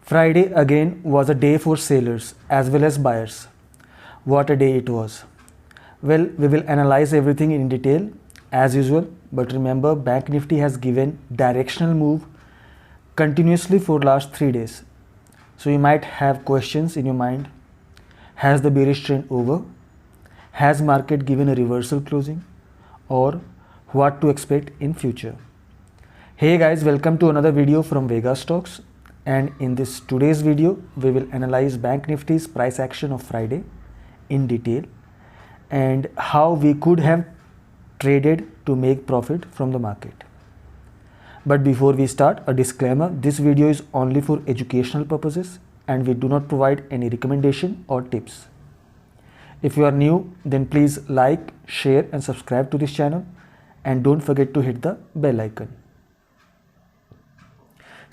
Friday again was a day for sellers as well as buyers. What a day it was. Well, we will analyze everything in detail as usual, but remember Bank Nifty has given directional move continuously for last 3 days. So you might have questions in your mind. Has the bearish trend over? Has market given a reversal closing? Or what to expect in future? Hey guys, welcome to another video from Vega Stocks, and in this today's video we will analyze Bank Nifty's price action of Friday in detail and how we could have traded to make profit from the market. But before we start, a disclaimer: this video is only for educational purposes and we do not provide any recommendation or tips. If you are new, then please like, share and subscribe to this channel, and don't forget to hit the bell icon.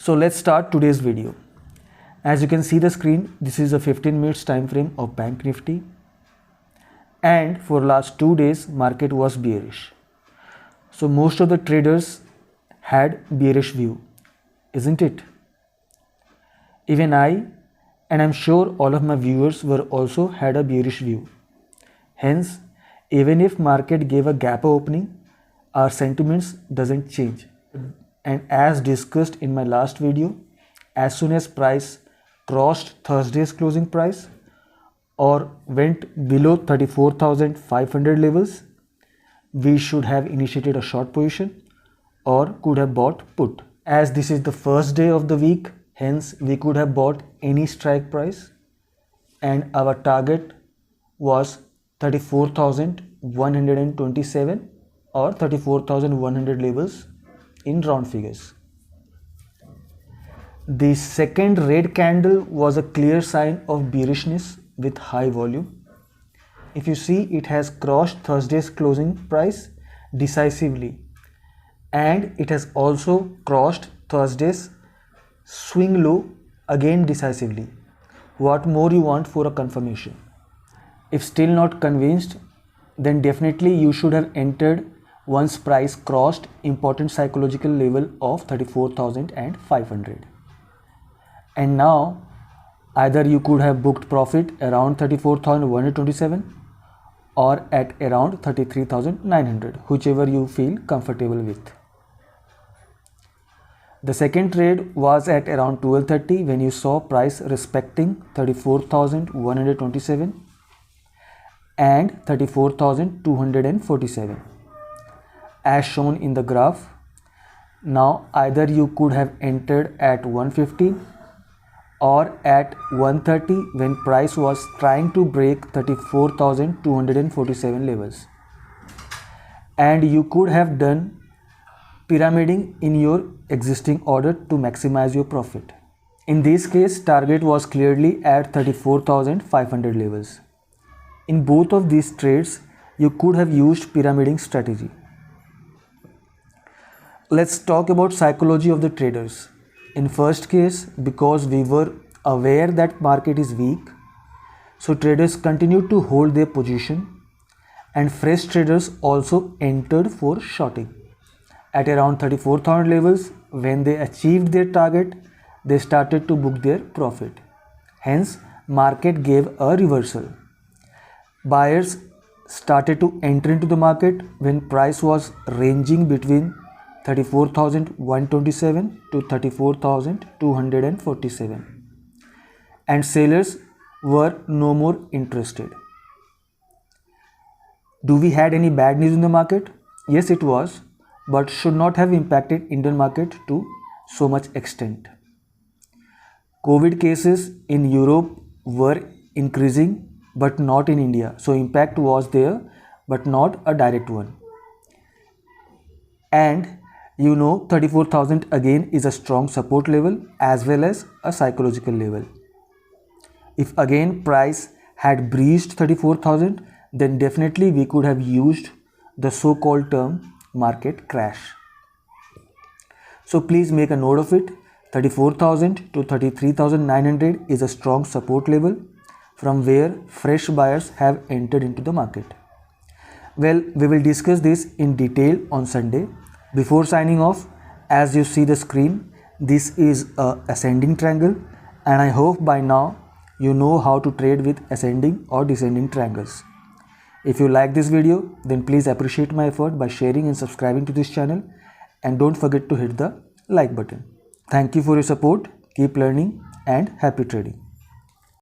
So let's start today's video. As you can see the screen, this is a 15 minutes time frame of Bank Nifty, and for last 2 days market was bearish. So most of the traders had bearish view, isn't it? Even I, and I'm sure all of my viewers were also had a bearish view. Hence, even if market gave a gap opening, our sentiments doesn't change. And as discussed in my last video, as soon as price crossed Thursday's closing price or went below 34,500 levels, we should have initiated a short position or could have bought put. As this is the first day of the week, hence we could have bought any strike price, and our target was 34,127 or 34,100 levels in round figures. The second red candle was a clear sign of bearishness with high volume. If you see, it has crossed Thursday's closing price decisively, and it has also crossed Thursday's swing low again decisively. What more you want for a confirmation? If still not convinced, then definitely you should have entered once price crossed important psychological level of 34,500. And now either you could have booked profit around 34,127 or at around 33,900, whichever you feel comfortable with. The second trade was at around 12:30 when you saw price respecting 34,127 and 34,247 as shown in the graph. Now either you could have entered at 150 or at 130 when price was trying to break 34,247 levels, and you could have done pyramiding in your existing order to maximize your profit. In this case, target was clearly at 34,500 levels. In both of these trades, you could have used pyramiding strategy. Let's talk about psychology of the traders. In first case, because we were aware that market is weak, so traders continued to hold their position, and fresh traders also entered for shorting. At around 34,000 levels, when they achieved their target, they started to book their profit. Hence, market gave a reversal. Buyers started to enter into the market when price was ranging between 34,127 to 34,247, and sellers were no more interested. Do we had any bad news in the market? Yes, it was, but should not have impacted Indian market to so much extent. COVID cases in Europe were increasing but not in India, so impact was there but not a direct one. And you know, 34,000 again is a strong support level as well as a psychological level. If again price had breached 34,000, then definitely we could have used the so-called term market crash. So please make a note of it. 34,000 to 33,900 is a strong support level from where fresh buyers have entered into the market. Well, we will discuss this in detail on Sunday. Before signing off, as you see the screen, this is a ascending triangle And I hope by now you know how to trade with ascending or descending triangles. If you like this video, then please appreciate my effort by sharing and subscribing to this channel, and don't forget to hit the like button. Thank you for your support, keep learning, and happy trading.